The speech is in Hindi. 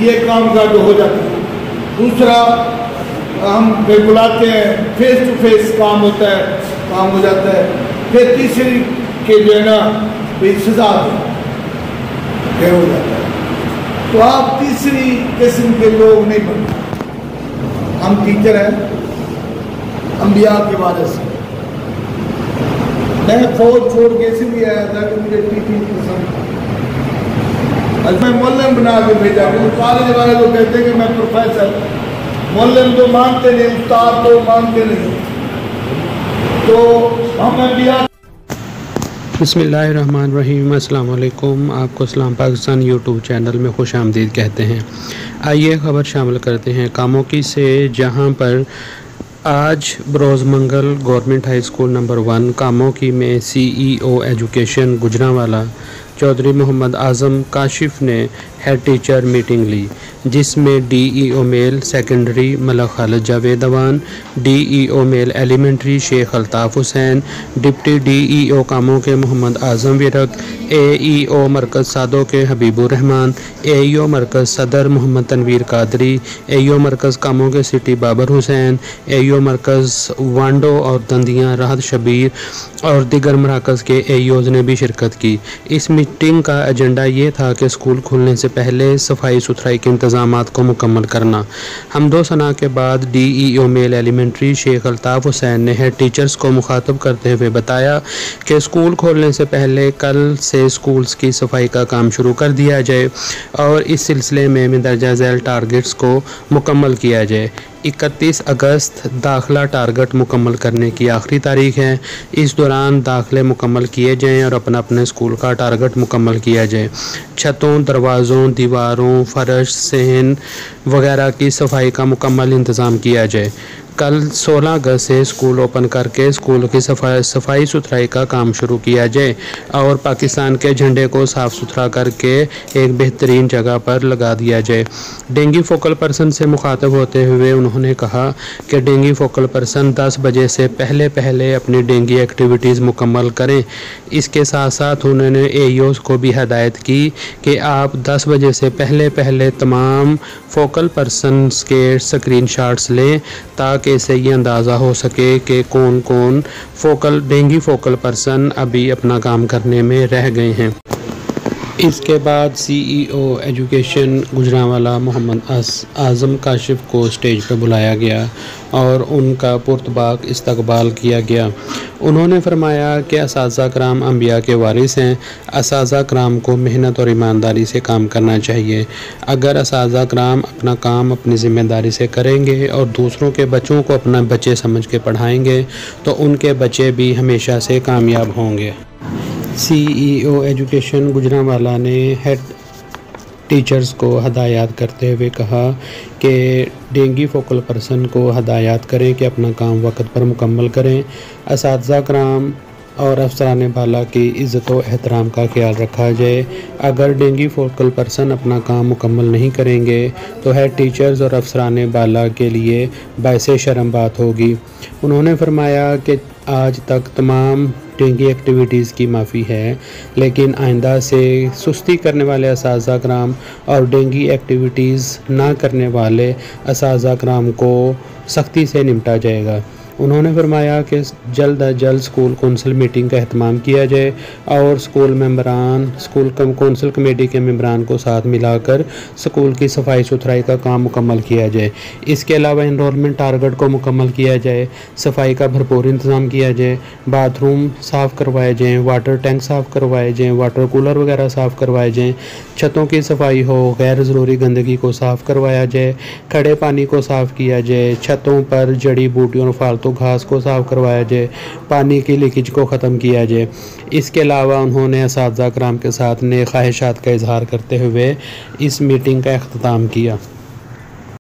ये काम का जो हो जाता है। दूसरा, हम फिर बुलाते हैं, फेस टू फेस काम होता है, काम हो जाता है। फिर तीसरी के जो है ना भाई सजा फिर हो जाता है। तो आप तीसरी किस्म के लोग नहीं बनते। हम टीचर हैं अंबिया के वाले से। मैं फौज छोड़ के इसलिए आया था कि मुझे टीचिंग पसंद था। मैं मौलम बना के भेजा। कॉलेज वाले लोग कहते हैं कि मैं प्रोफेसर, मौलम तो मानते नहीं, उस्ताद तो मानते नहीं। तो हम अंबिया। बिस्मिल्लाहिर्रहमानिर्रहीम, अस्सलाम वालेकुम। आपको इस्लाम पाकिस्तान यूट्यूब चैनल में खुश आमदीद कहते हैं। आइए खबर शामिल करते हैं कामों की से, जहां पर आज बरोज़ मंगल गवर्नमेंट हाई स्कूल नंबर 1 कामों की में CEO एजुकेशन गुजरांवाला चौधरी मोहम्मद आज़म काशिफ ने हेड टीचर मीटिंग ली, जिसमें DEO male secondary Malak Khalid Javed Awan, DEO male elementary Sheikh Altaf Hussain, deputy DEO कामों के मोहम्मद आज़म विरक, AEO मरकज़ सादों के हबीबुर रहमान, AEO मरकज़ सदर मोहम्मद तनवीर कादरी, AEO मरकज़ कामों के सिटी बाबर हुसैन, AEO मरकज़ वांडो और दंदियाँ राहत शबीर और दीगर मराकज़ के AEOs ने भी शिरकत की। इस मीटिंग का एजेंडा ये था कि स्कूल खुलने से पहले सफाई सुथराई के इंतजामात को मुकम्मल करना। हमदो सना के बाद DEO male elementary Sheikh Altaf Hussain ने हेड टीचर्स को मुखातब करते हुए बताया कि स्कूल खोलने से पहले कल से स्कूल्स की सफाई का काम शुरू कर दिया जाए और इस सिलसिले में मंदरजा झैल टारगेट्स को मुकम्मल किया जाए। 31 अगस्त दाखिला टारगेट मुकम्मल करने की आखिरी तारीख है। इस दौरान दाखिले मुकम्मल किए जाएं और अपना अपने स्कूल का टारगेट मुकम्मल किया जाए। छतों, दरवाज़ों, दीवारों, फर्श, सहन वगैरह की सफाई का मुकम्मल इंतज़ाम किया जाए। कल 16 अगस्त से स्कूल ओपन करके स्कूल की सफाई सुथराई का काम शुरू किया जाए और पाकिस्तान के झंडे को साफ़ सुथरा करके एक बेहतरीन जगह पर लगा दिया जाए। डेंगू फोकल पर्सन से मुखातब होते हुए उन्होंने कहा कि डेंगू फोकल पर्सन 10 बजे से पहले अपनी डेंगू एक्टिविटीज़ मुकम्मल करें। इसके साथ साथ उन्होंने AEOs को भी हदायत की कि आप 10 बजे से पहले तमाम फोकल पर्सनस के स्क्रीनशॉट्स लें ताकि इससे ये अंदाज़ा हो सके कि कौन कौन डेंगू फोकल पर्सन अभी अपना काम करने में रह गए हैं। इसके बाद CEO एजुकेशन गुजरांवाला मोहम्मद आज़म काशिफ को स्टेज पर बुलाया गया और उनका पुरतबाक इस्तकबाल किया गया। उन्होंने फरमाया कि असातिज़ा कराम अंबिया के वारिस हैं। असातिज़ा कराम को मेहनत और ईमानदारी से काम करना चाहिए। अगर असातिज़ा कराम अपना काम अपनी ज़िम्मेदारी से करेंगे और दूसरों के बच्चों को अपना बच्चे समझ के पढ़ाएंगे तो उनके बच्चे भी हमेशा से कामयाब होंगे। CEO एजुकेशन गुजरांवाला ने हेड टीचर्स को हदायत करते हुए कहा कि डेंगू फोकल पर्सन को हदायत करें कि अपना काम वक्त पर मुकम्मल करें। असातिज़ा कराम और अफसरान बाला की इज़्ज़त व एहतराम का ख्याल रखा जाए। अगर डेंगू फोकल पर्सन अपना काम मुकम्मल नहीं करेंगे तो हेड टीचर्स और अफसरान बाला के लिए बाइसे शर्म बात होगी। उन्होंने फरमाया कि आज तक तमाम डेंगू एक्टिविटीज़ की माफ़ी है, लेकिन आइंदा से सुस्ती करने वाले असातिज़ा कराम और डेंगू एक्टिविटीज़ ना करने वाले असातिज़ा कराम को सख्ती से निपटा जाएगा। उन्होंने फरमाया कि जल्द अज जल्द स्कूल कौंसिल मीटिंग का एहतमाम किया जाए और स्कूल कौंसिल कमेटी के मेंबरान को साथ मिलाकर स्कूल की सफाई सुथराई का काम मुकम्मल किया जाए। इसके अलावा इनरोलमेंट टारगेट को मुकम्मल किया जाए, सफाई का भरपूर इंतज़ाम किया जाए, बाथरूम साफ़ करवाए जाएँ, वाटर टैंक साफ़ करवाए जाएँ, वाटर कूलर वगैरह साफ़ करवाए जाएँ, छतों की सफाई हो, गैर ज़रूरी गंदगी को साफ़ करवाया जाए, खड़े पानी को साफ़ किया जाए, छतों पर जड़ी बूटियों और फालतू घास को साफ़ करवाया जाए, पानी की लीकेज को ख़त्म किया जाए। इसके अलावा उन्होंने असातिज़ा कराम के साथ नेक ख्वाहिशात का इजहार करते हुए इस मीटिंग का अख्ताम किया।